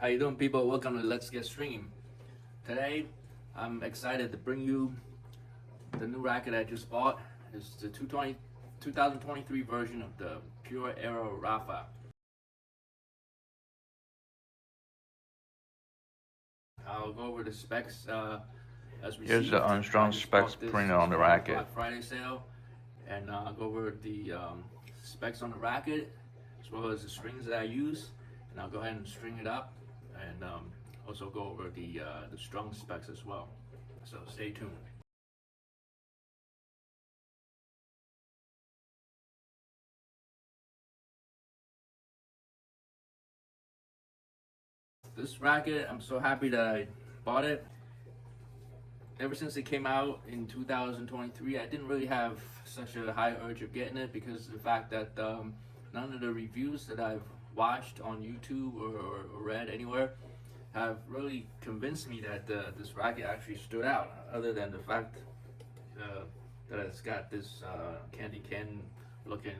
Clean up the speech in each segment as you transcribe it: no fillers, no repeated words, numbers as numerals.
How you doing, people? Welcome to Let's Get Stringing. Today, I'm excited to bring you the new racket I just bought. It's the 2023 version of the Pure Aero Rafa. I'll go over the specs as we see. Here's the Unstrung Specs printed on the racket. Black Friday sale, and I'll go over the specs on the racket as well as the strings that I use, and I'll go ahead and string it up, and also go over the strung specs as well. So stay tuned. This racket, I'm so happy that I bought it. Ever since it came out in 2023, I didn't really have such a high urge of getting it because of the fact that none of the reviews that I've watched on YouTube or read anywhere have really convinced me that this racket actually stood out, other than the fact that it's got this candy cane looking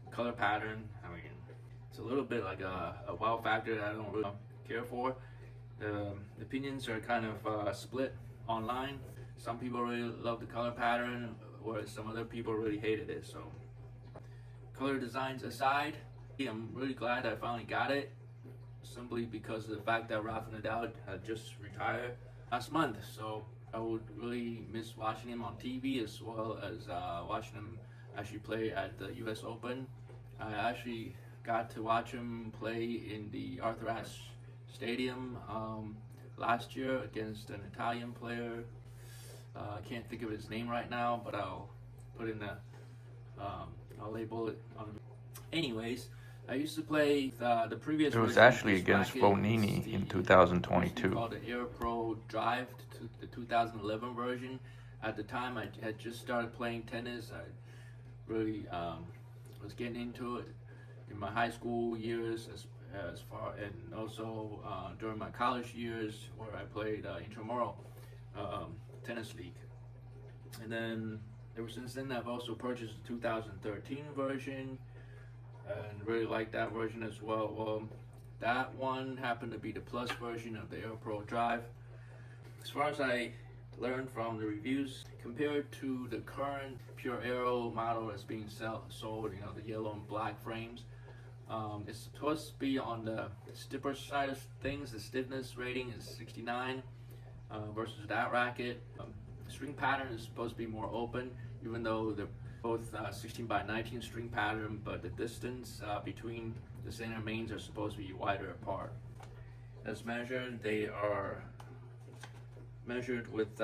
color pattern. I mean, it's a little bit like a wow factor that I don't really care for. The opinions are kind of split online. Some people really love the color pattern, whereas some other people really hated it. So, color designs aside, I'm really glad I finally got it, simply because of the fact that Rafa Nadal had just retired last month. So I would really miss watching him on TV as well as watching him actually play at the US Open. I actually got to watch him play in the Arthur Ashe Stadium last year against an Italian player. I can't think of his name right now, but I'll put in I'll label it on. Anyways, I used to play the previous. It was actually against Fonini in 2022. Called the Aero Pro Drive, the 2011 version. At the time, I had just started playing tennis. I really was getting into it in my high school years, as far, and also during my college years, where I played intramural tennis league. And then ever since then, I've also purchased the 2013 version and really like that version as well. Well, that one happened to be the plus version of the Aero Pro Drive. As far as I learned from the reviews, compared to the current Pure Aero model that's being sold, you know, the yellow and black frames, it's supposed to be on the stiffer side of things. The stiffness rating is 69 versus that racket. The string pattern is supposed to be more open, even though they're both 16 by 19 string pattern, but the distance between the center mains are supposed to be wider apart. As measured, they are measured with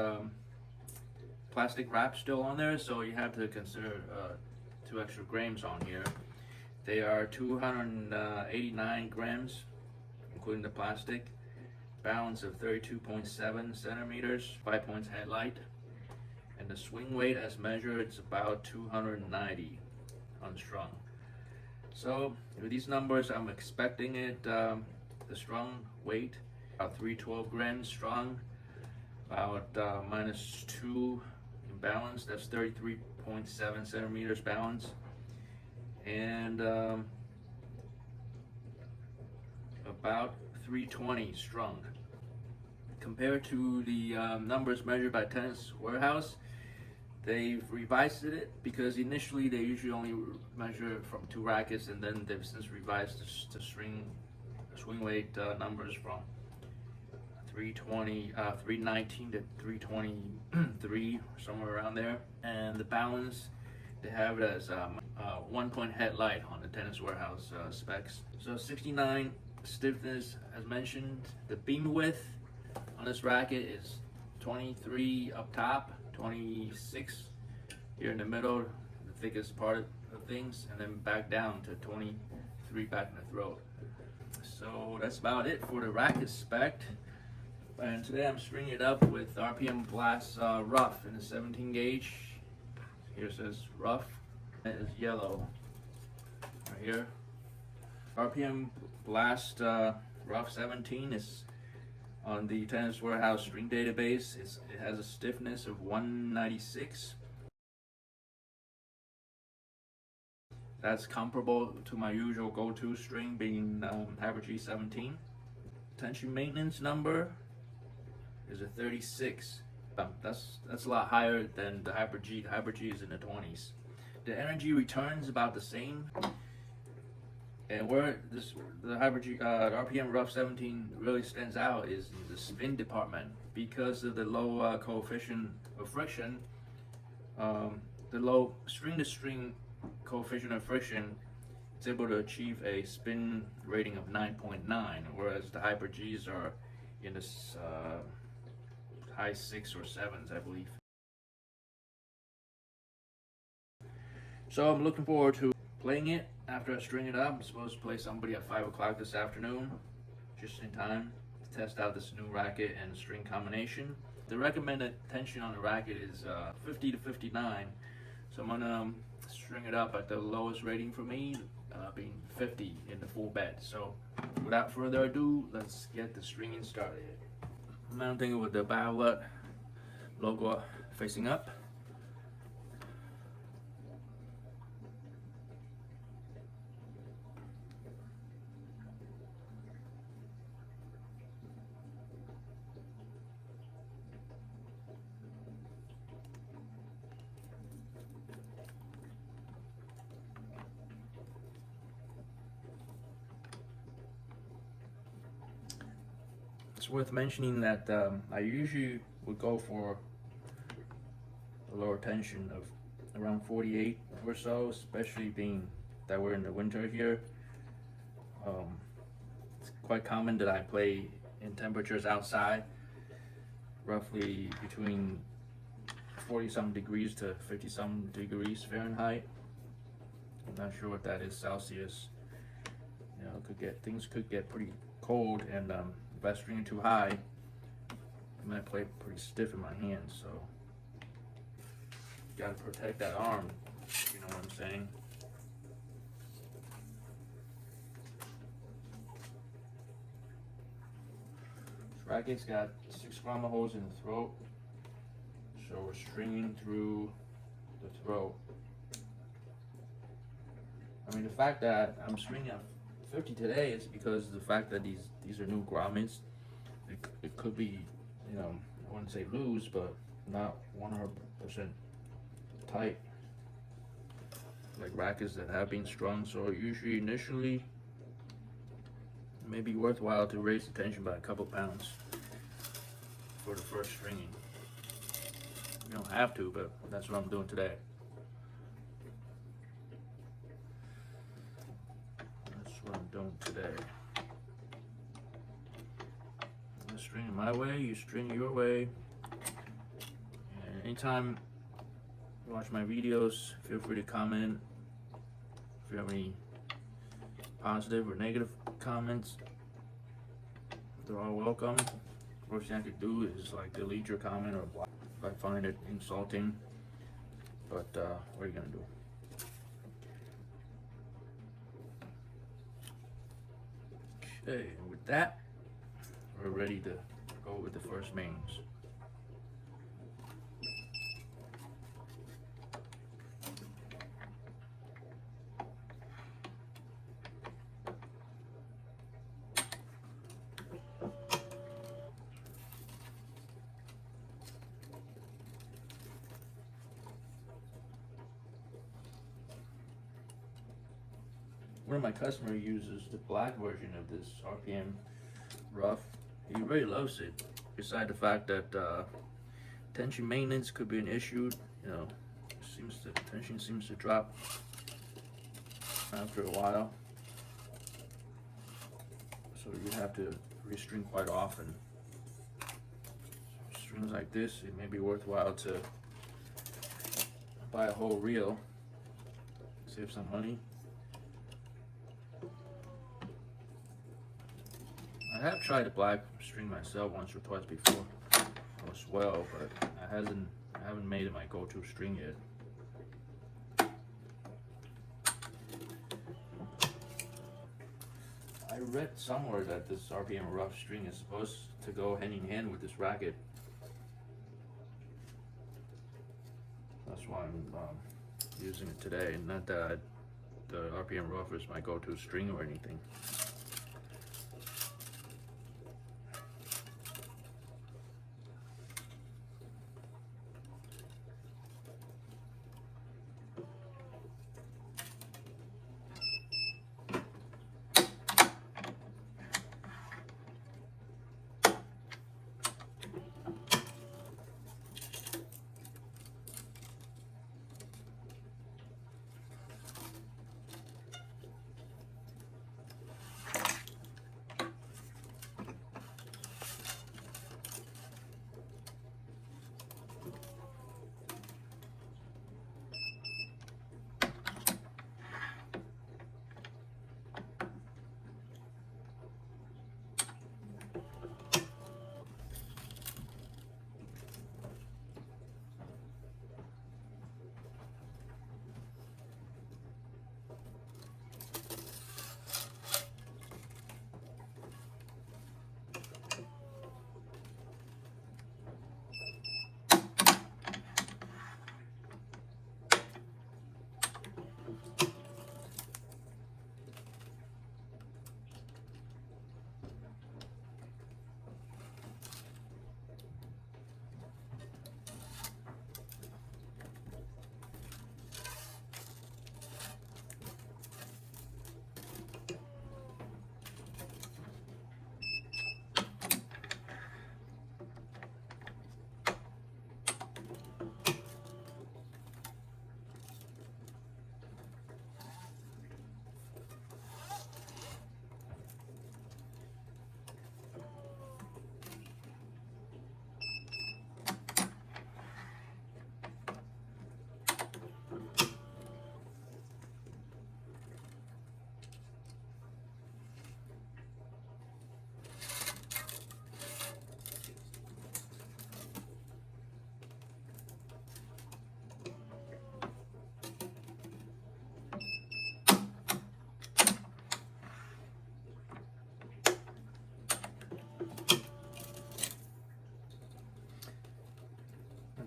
plastic wrap still on there, so you have to consider 2 extra grams on here. They are 289 grams, including the plastic. Balance of 32.7 centimeters, 5 points headlight. And the swing weight as measured, it's about 290 unstrung. So with these numbers, I'm expecting it, the strung weight, about 312 grams strung, about -2 in balance, that's 33.7 centimeters balance. And about 320 strung. Compared to the numbers measured by Tennis Warehouse, they've revised it because initially they usually only measure from 2 rackets, and then they've since revised the swing weight numbers from 319 to 323, somewhere around there. And the balance, they have it as 1 point headlight on the Tennis Warehouse specs. So 69 stiffness, as mentioned. The beam width on this racket is 23 up top, 26 here in the middle, the thickest part of things, and then back down to 23 back in the throat. So that's about it for the racket spec. And today I'm stringing it up with RPM Blast Rough in a 17 gauge. Here it says rough. It is yellow right here. RPM Blast Rough 17 is on the Tennis Warehouse string database. It has a stiffness of 196. That's comparable to my usual go-to string being Average E17. tension maintenance number is a 36. That's a lot higher than the Hyper G. The Hyper G is in the 20s. The energy return is about the same. And where the Hyper G, the RPM Rough 17 really stands out is in the spin department because of the low coefficient of friction. The low string-to-string coefficient of friction, it's able to achieve a spin rating of 9.9, whereas the Hyper Gs are in the high 6 or 7s, I believe. So I'm looking forward to playing it after I string it up. I'm supposed to play somebody at 5 o'clock this afternoon, just in time to test out this new racket and string combination. The recommended tension on the racket is 50 to 59, so I'm gonna string it up at the lowest rating for me, being 50 in the full bed. So without further ado, let's get the stringing started. I'm mounting it with the Violet logo facing up. It's worth mentioning that I usually would go for a lower tension of around 48 or so, especially being that we're in the winter here. It's quite common that I play in temperatures outside, roughly between 40-some degrees to 50-some degrees Fahrenheit. I'm not sure what that is Celsius. You know, things could get pretty cold, and if I string it too high, I might play pretty stiff in my hands, so gotta protect that arm, you know what I'm saying. This racket's got 6 grommet holes in the throat, so we're stringing through the throat. I mean, the fact that I'm stringing at 50 today is because of the fact that these are new grommets. It could be, you know, I wouldn't say loose, but not 100% tight, like rackets that have been strung. So usually initially it may be worthwhile to raise the tension by a couple pounds for the first stringing. You don't have to, but that's what I'm doing today. I'm doing today. I'm stringing my way, you string your way. And anytime you watch my videos, feel free to comment. If you have any positive or negative comments, they're all welcome. Worst thing I could do is like delete your comment or block if I find it insulting. But what are you gonna do? Okay, and with that, we're ready to go with the first mains. One of my customers uses the black version of this RPM Rough. He really loves it. Besides the fact that tension maintenance could be an issue, you know, the tension seems to drop after a while, so you have to restring quite often. So strings like this, it may be worthwhile to buy a whole reel, save some money. I have tried to black string myself once or twice before as well, but I haven't made it my go-to string yet. I read somewhere that this RPM Rough string is supposed to go hand in hand with this racket. That's why I'm using it today. Not that the RPM Rough is my go-to string or anything.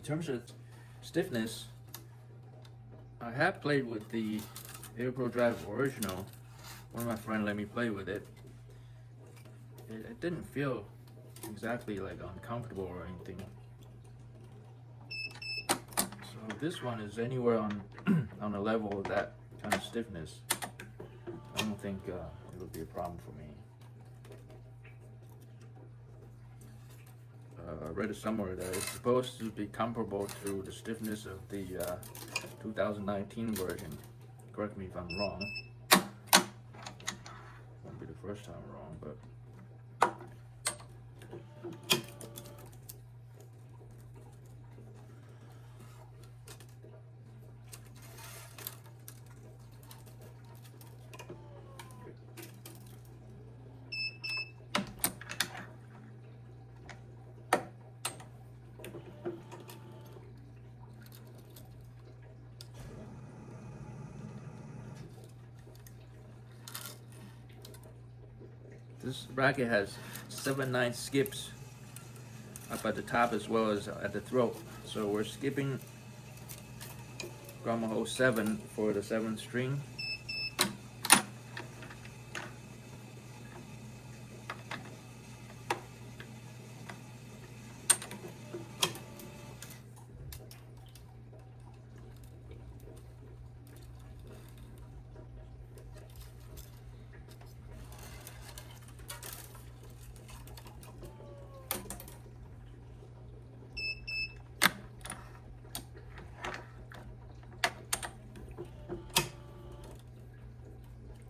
In terms of stiffness, I have played with the Aero Pro Drive Original. One of my friends let me play with it. It didn't feel exactly like uncomfortable or anything. So this one is anywhere on on the level of that kind of stiffness. I don't think it would be a problem for me. I read it somewhere that it's supposed to be comparable to the stiffness of the 2019 version. Correct me if I'm wrong. Won't be the first time wrong, but this racket has 7/9 skips up at the top as well as at the throat. So we're skipping grommet hole 7 for the 7th string.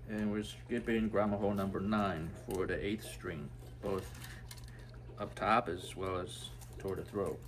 And we're skipping grommet hole number 9 for the 8th string, both up top as well as toward the throat.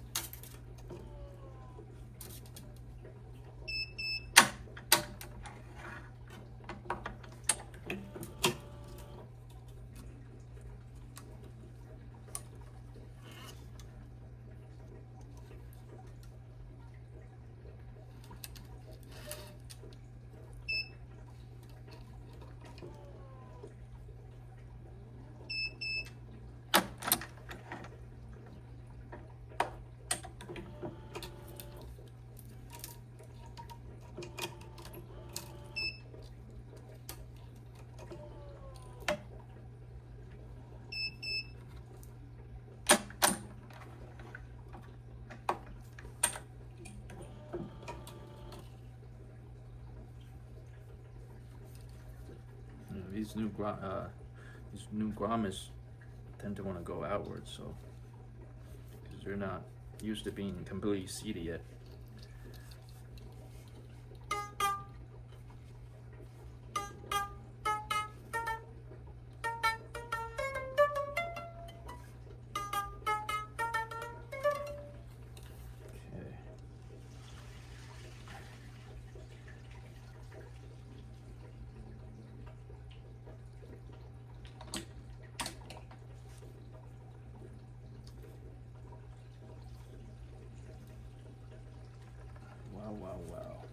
These new grommets tend to want to go outwards, so because they're not used to being completely seated yet. Wow.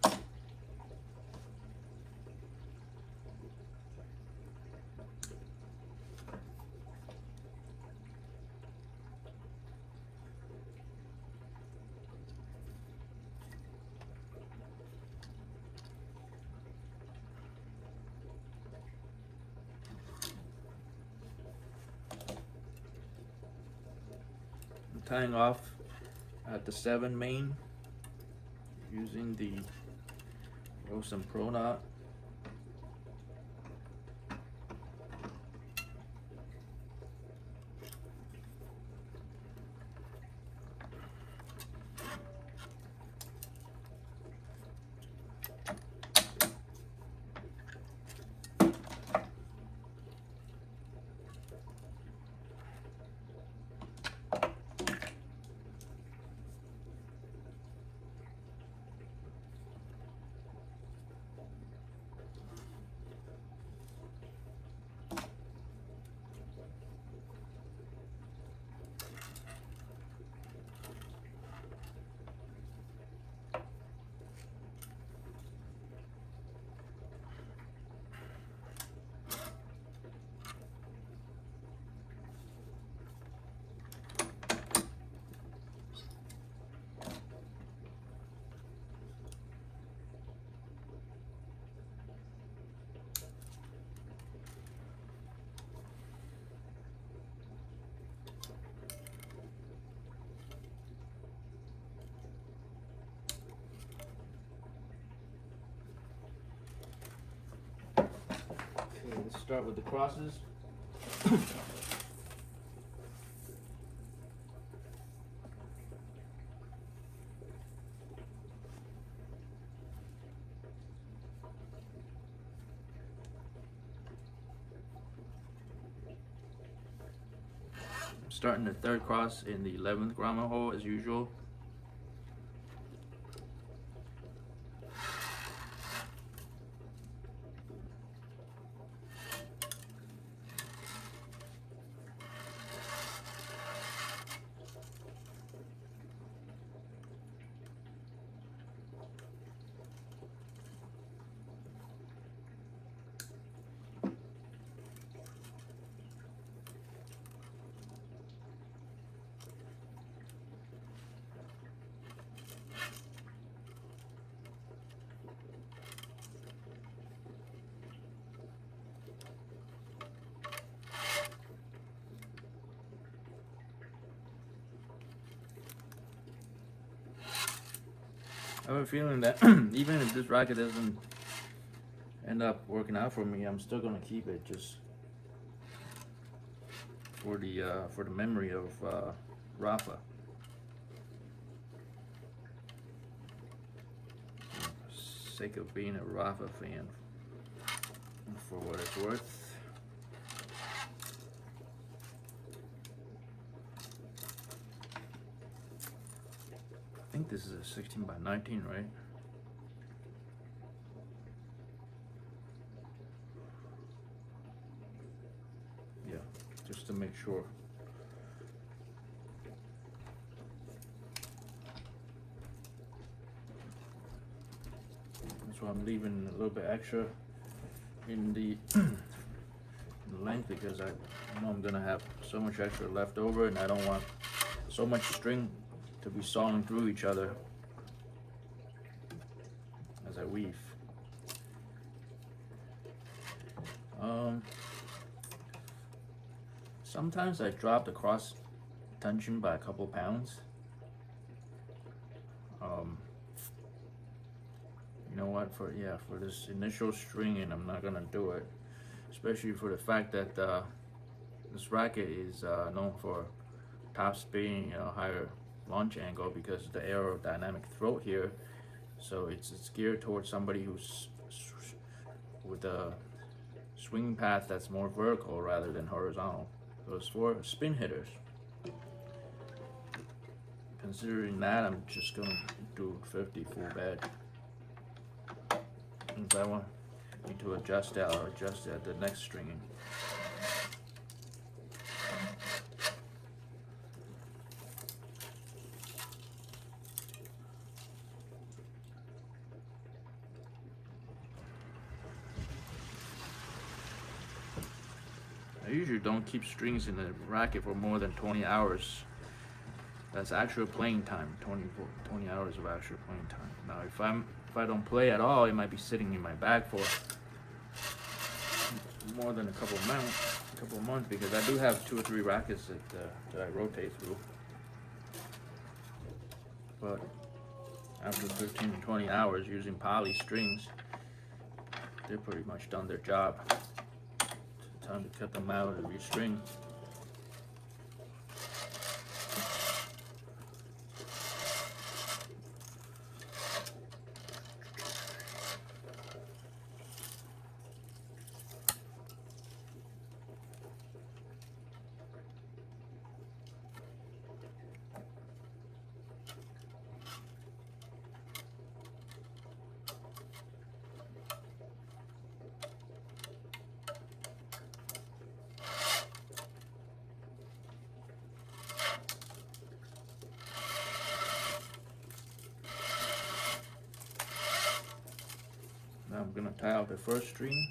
I'm tying off at the 7 main using the Wilson Pro knot. start with the crosses. Starting the third cross in the 11th grommet hole as usual. I have a feeling that even if this racket doesn't end up working out for me, I'm still gonna keep it just for the memory of Rafa. Sake of being a Rafa fan, for what it's worth. I think this is a 16 by 19, right? Yeah, just to make sure. That's why I'm leaving a little bit extra in the length, because I know I'm gonna have so much extra left over, and I don't want so much string to be sawing through each other as I weave. Sometimes I drop the cross tension by a couple pounds. You know what? For this initial stringing, I'm not gonna do it, especially for the fact that this racket is known for top spin, higher launch angle, because of the aerodynamic throat here. So it's geared towards somebody who's with a swing path that's more vertical rather than horizontal. So it's for spin hitters. Considering that, I'm just gonna do 50 full bed. If I need to adjust that, I'll adjust it at the next stringing. I usually don't keep strings in the racket for more than 20 hours. That's actual playing time, 20 hours of actual playing time. Now, if I don't play at all, it might be sitting in my bag for more than a couple of months, because I do have 2 or 3 rackets that I rotate through. But after 15 to 20 hours using poly strings, they're pretty much done their job. Time to cut them out and restring. Now I'm gonna tie out the first string.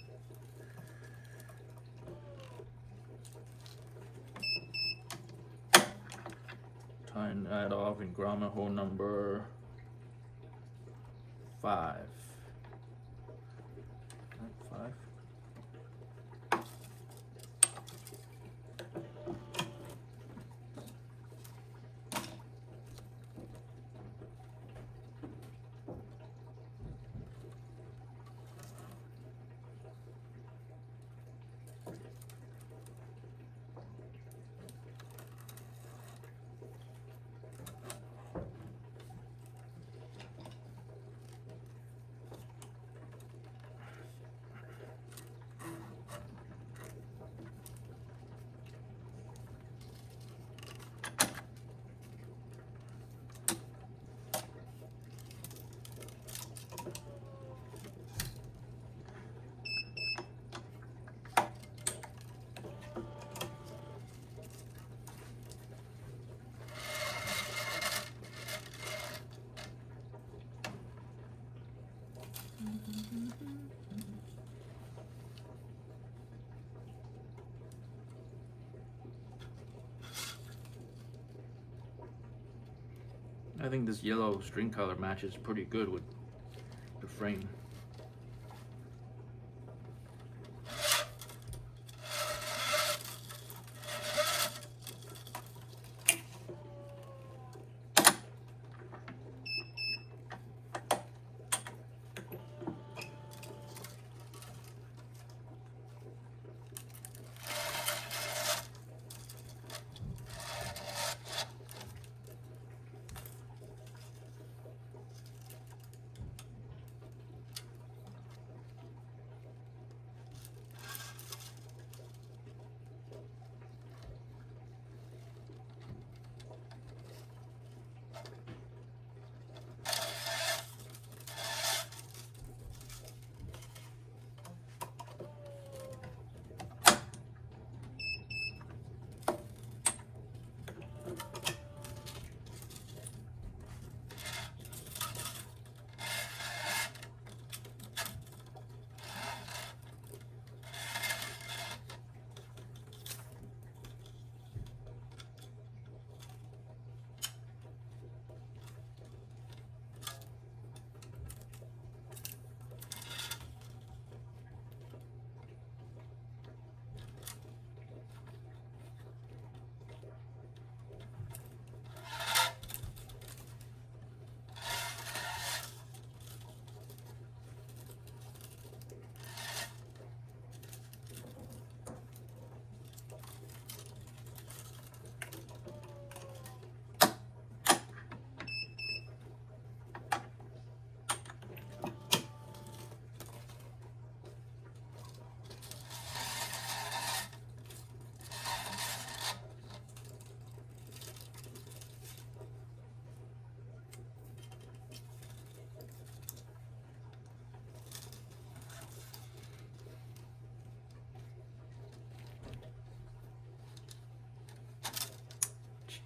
Tying that off in grommet hole number 5. 5. I think this yellow string color matches pretty good with the frame.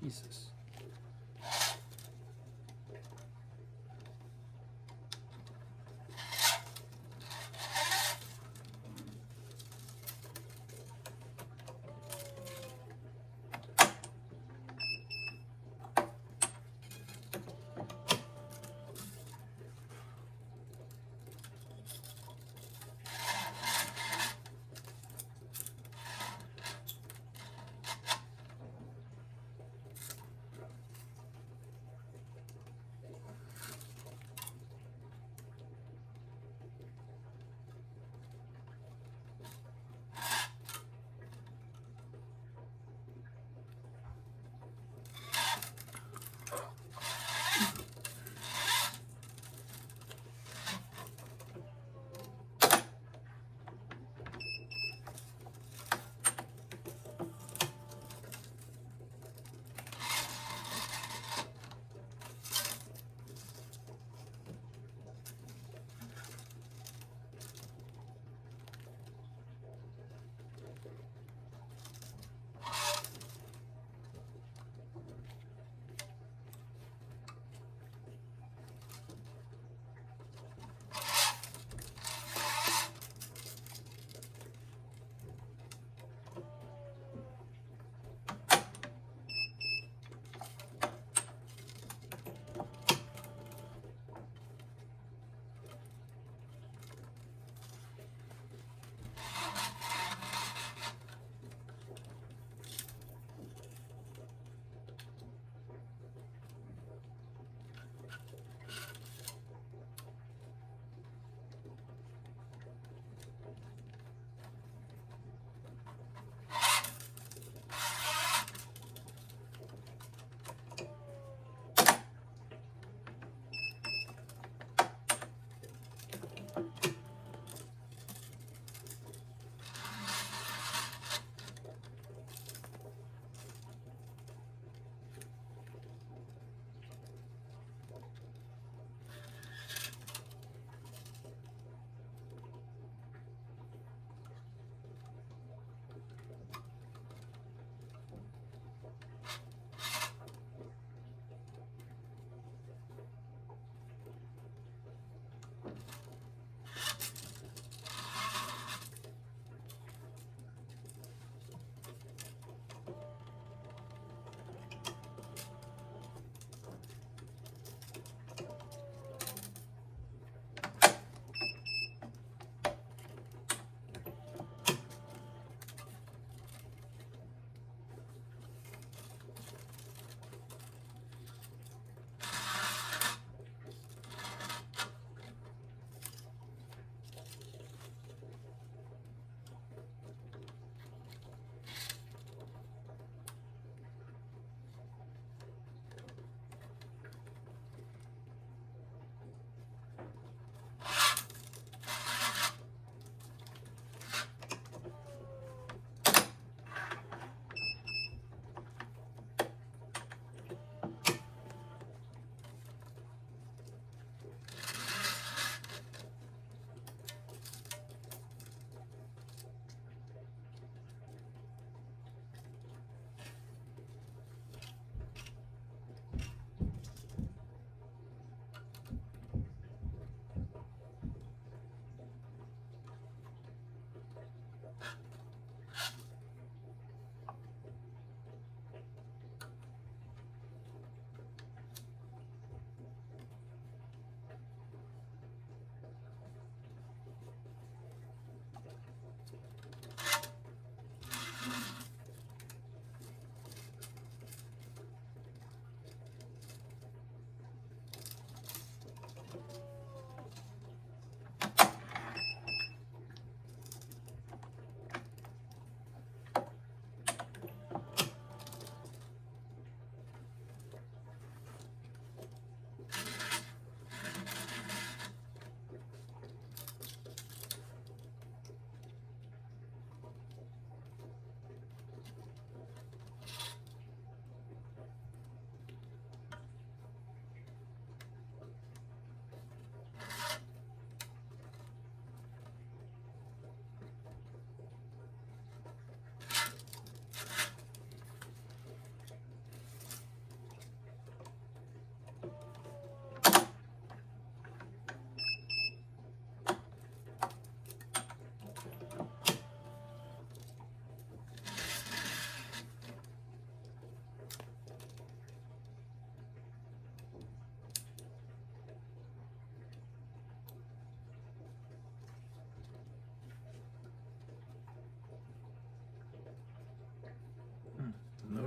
Jesus.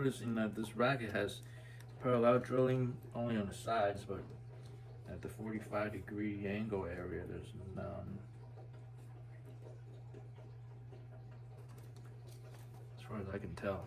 noticing that this racket has parallel drilling only on the sides, but at the 45-degree angle area, there's none. As far as I can tell.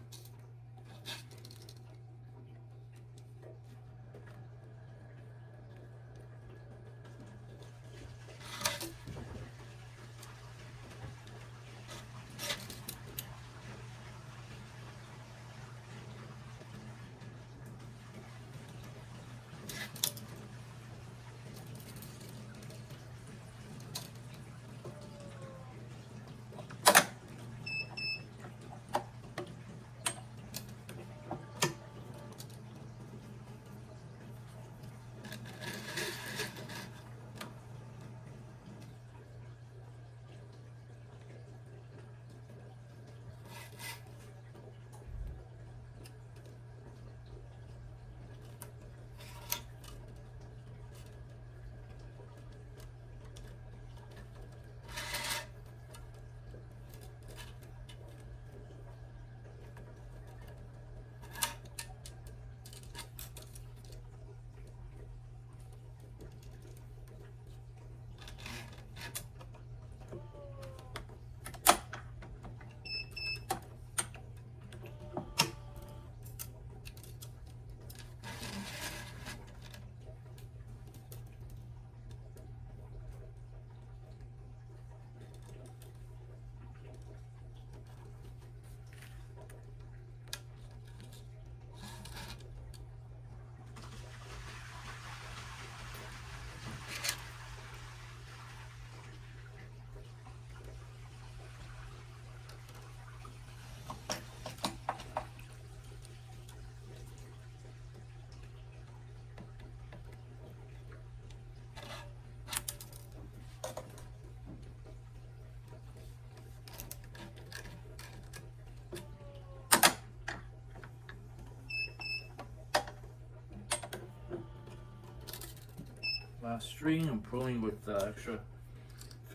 Last string, I'm pulling with extra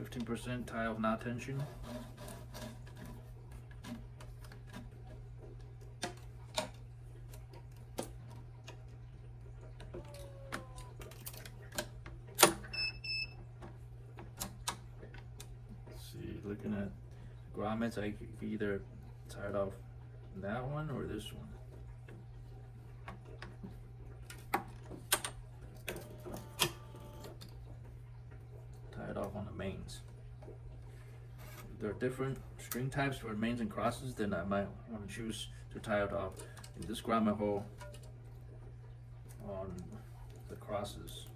15% tie of knot tension. See, looking at grommets, I could either tie it off that one or this one. Off on the mains. If there are different string types for mains and crosses, then I might want to choose to tie it off in this grommet hole on the crosses.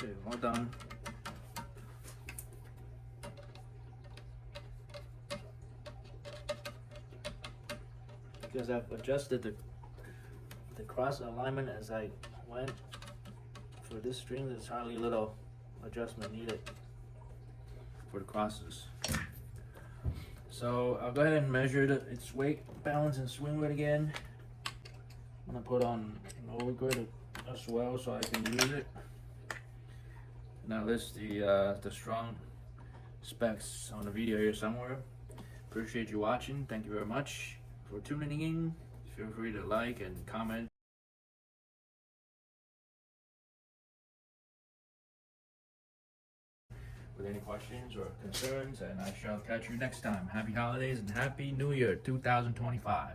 Okay, all done. Because I've adjusted the cross alignment as I went, for this string there's hardly little adjustment needed for the crosses. So I'll go ahead and measure its weight, balance, and swing weight again. I'm gonna put on an overgrip as well so I can use it. Now list the Strung Specs on the video here somewhere. Appreciate you watching. Thank you very much for tuning in. Feel free to like and comment. with any questions or concerns, and I shall catch you next time. Happy holidays and happy New Year 2025.